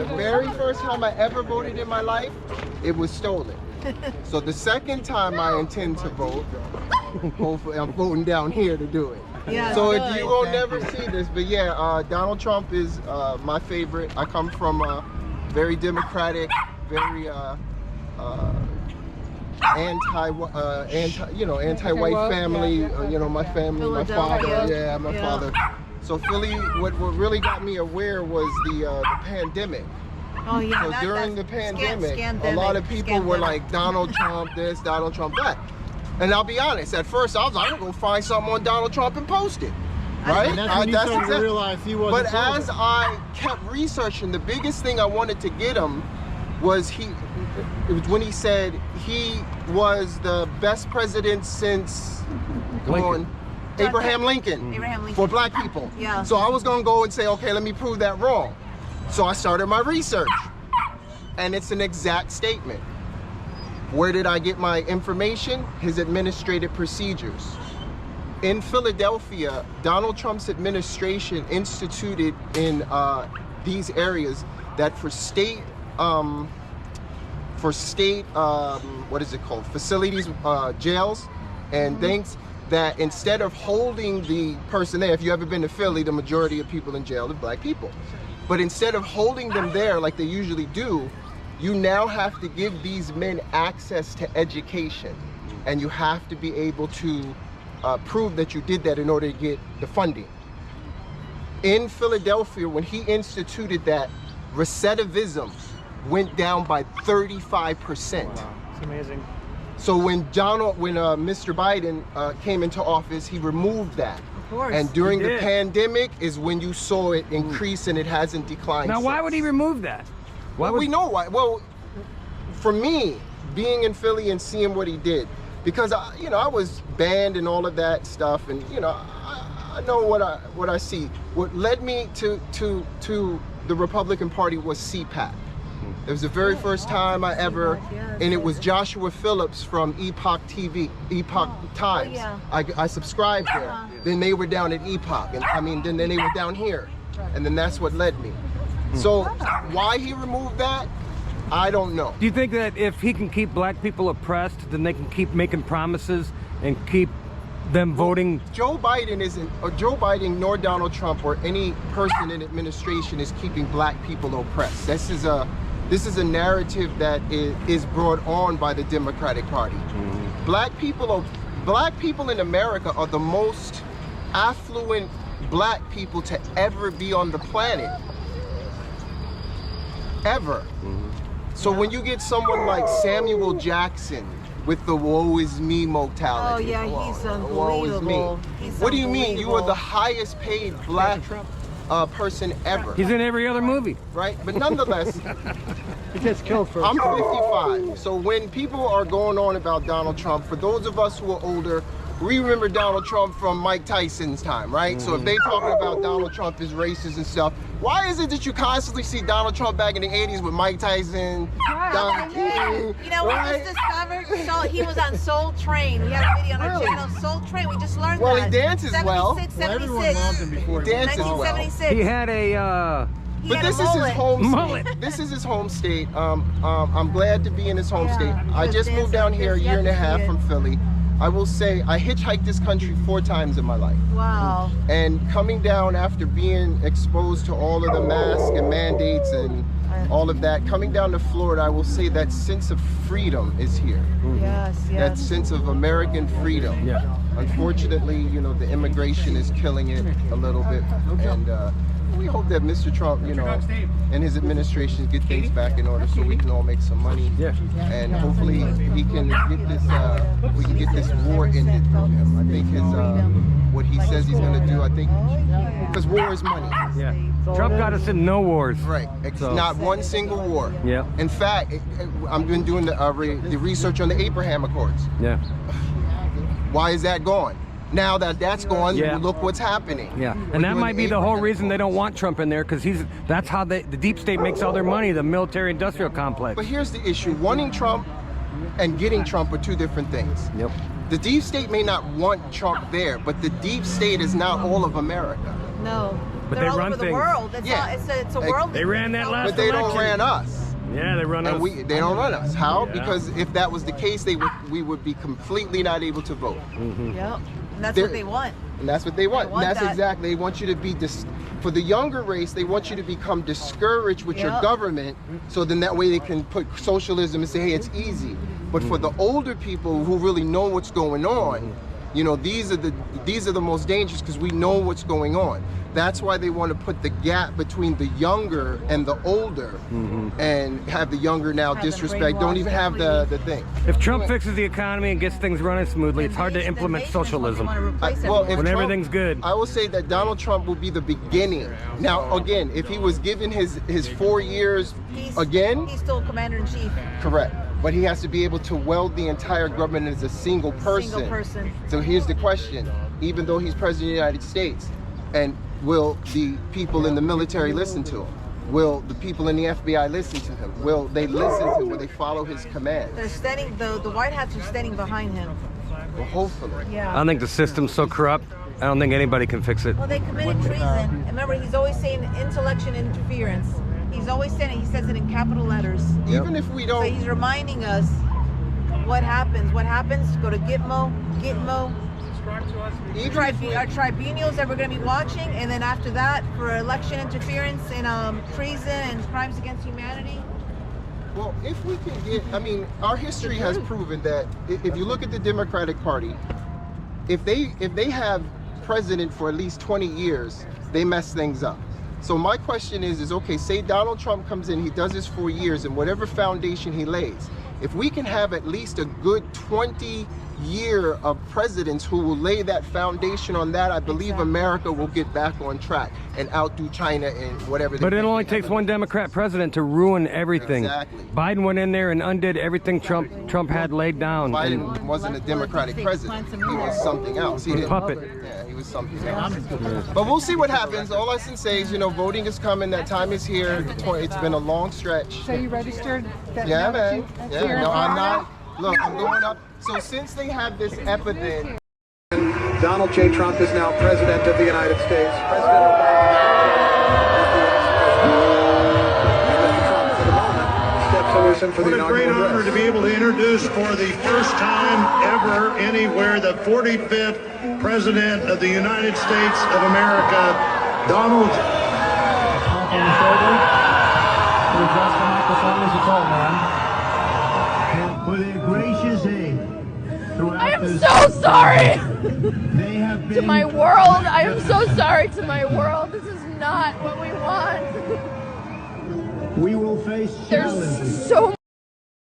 the very first time I ever voted in my life, it was stolen. So the second time I intend to vote, hopefully I'm voting down here to do it. Yeah, so good. you will never see this, but yeah, Donald Trump is my favorite. I come from a very democratic, very anti-white family. You know, my family, my father, my father. So Philly, what really got me aware was the pandemic. Oh yeah. So during the pandemic, a lot of people were like, Donald Trump this, Donald Trump that. And I'll be honest, at first I was like, I'm gonna go find something on Donald Trump and post it. Right? And that's when you started to realize he wasn't. But as I kept researching, the biggest thing I wanted to get him was it was when he said he was the best president since Abraham Lincoln for black people. Yeah. So I was gonna go and say, okay, let me prove that wrong. So I started my research, and it's an exact statement. Where did I get my information? His administrative procedures. In Philadelphia, Donald Trump's administration instituted in these areas that for state what is it called? Facilities, jails, and things, that instead of holding the person there, if you ever been to Philly, the majority of people in jail are black people. But instead of holding them there like they usually do, you now have to give these men access to education. And you have to be able to prove that you did that in order to get the funding. In Philadelphia, when he instituted that, recidivism went down by 35%. Wow, it's amazing. So when Mr. Biden came into office, he removed that. Of course. And during the pandemic is when you saw it increase, and it hasn't declined. Now, why would he remove that? We know why. Well, for me, being in Philly and seeing what he did, because I was banned and all of that stuff, and I know what I see. What led me to the Republican Party was CPAC. It was the very first time I ever, and it was Joshua Phillips from Epoch TV, Epoch Times. I subscribed there. Then they were down at Epoch, and then they were down here, and then that's what led me. So why he removed that, I don't know. Do you think that if he can keep black people oppressed, then they can keep making promises and keep them voting? Joe Biden nor Donald Trump or any person in administration is keeping black people oppressed. This is a narrative that is brought on by the Democratic Party. Black people in America are the most affluent black people to ever be on the planet. Ever. So when you get someone like Samuel Jackson with the woe is me mentality. Oh yeah, he's unbelievable. Woe is me. What do you mean? You are the highest paid black person ever. He's in every other movie. Right? But nonetheless, He gets killed for. I'm 55. So when people are going on about Donald Trump, for those of us who are older, we remember Donald Trump from Mike Tyson's time, right? So if they talking about Donald Trump as racist and stuff, why is it that you constantly see Donald Trump back in the 80s with Mike Tyson, Don King? You know, we just discovered he was on Soul Train. We have a video on our channel, Soul Train. We just learned that. Well, he dances well. 76, Everyone loved him before. He dances well. 1976. He had a But this is his home state. This is his home state. I'm glad to be in his home state. I just moved down here a year and a half from Philly. I will say I hitchhiked this country 4 times in my life. Wow. And coming down after being exposed to all of the masks and mandates and all of that, coming down to Florida, I will say that sense of freedom is here. Yes, yes. That sense of American freedom. Yeah. Unfortunately, the immigration is killing it a little bit. And we hope that Mr. Trump, and his administration get things back in order so we can all make some money. Yeah. And hopefully he can get this, we can get this war ended through him. I think what he says he's going to do, I think, because war is money. Yeah. Trump got us in no wars. Right. Not one single war. Yeah. In fact, I've been doing the research on the Abraham Accords. Yeah. Why is that gone? Now that that's gone, look what's happening. Yeah, and that might be the whole reason they don't want Trump in there, because that's how the deep state makes all their money, the military-industrial complex. But here's the issue. Wanting Trump and getting Trump are 2 different things. Yep. The deep state may not want Trump there, but the deep state is not all of America. No. But They're they all run over the things. world. It's Yeah. it's a world. They ran that last But they don't election. ran us. Yeah, they run us. And they don't run us. How? Yeah. Because if that was the case, we would be completely not able to vote. Yep. And that's They're- what they want. And that's what they want. want And that's that. exactly. They want you to be for the younger race. They want you to become discouraged with your Yep. government, so then that way they can put socialism and say, hey, it's easy. But for the older people who really know what's going on, you know, these are the most dangerous because we know what's going on. That's why they want to put the gap between the younger and the older, and have the younger now Have them disrespect. Don't even have the thing. If Trump fixes the economy and gets things running smoothly, it's hard to implement socialism. When everything's good. I will say that Donald Trump will be the beginning. Now, again, if he was given his 4 years again, he's still commander in chief. correct. But he has to be able to weld the entire government as a single person. Single person. So here's the question: even though he's president of the United States, and will the people in the military listen to him? Will the people in the FBI listen to him? Will they listen to him? Will they follow his commands? They're standing. The White Hats are standing behind him. Well, hopefully. I Yeah. don't think the system's so corrupt. I don't think anybody can fix it. Well, they committed treason. And remember, he's always saying intellection interference. He's always saying it. He says it in capital letters. Even if we So don't, he's reminding us what happens. What happens? Go to Gitmo. Our tribunals that we're going to be watching, and then after that, for election interference and treason and crimes against humanity. well, if we can get, I mean, our history has proven that if you look at the Democratic Party, if they have president for at least 20 years, they mess things up. So my question is okay, say Donald Trump comes in, he does his 4 years, and whatever foundation he lays, if we can have at least a good 20 year of presidents who will lay that foundation on that, I believe America will get back on track and outdo China and whatever. But it only takes one Democrat president to ruin everything. Exactly. Biden went in there and undid everything Trump had laid down. Biden wasn't a Democratic president. He was something else. He didn't. Puppet. Yeah, he was something else. But we'll see what happens. All I can say is, you know, voting is coming. That time is here. It's been a long stretch. So you registered? Yeah, man. Yeah, no, I'm not. Look, I'm going up. So since they have this epidemic, Donald J. Trump is now President of the United States. President Obama for the What a great honor to be able to introduce for the first time ever anywhere the 45th President of the United States of America, Donald. For their gracious aid throughout I am this- so sorry They have to been my world. I am so sorry to my world. This is not what we want. We will face There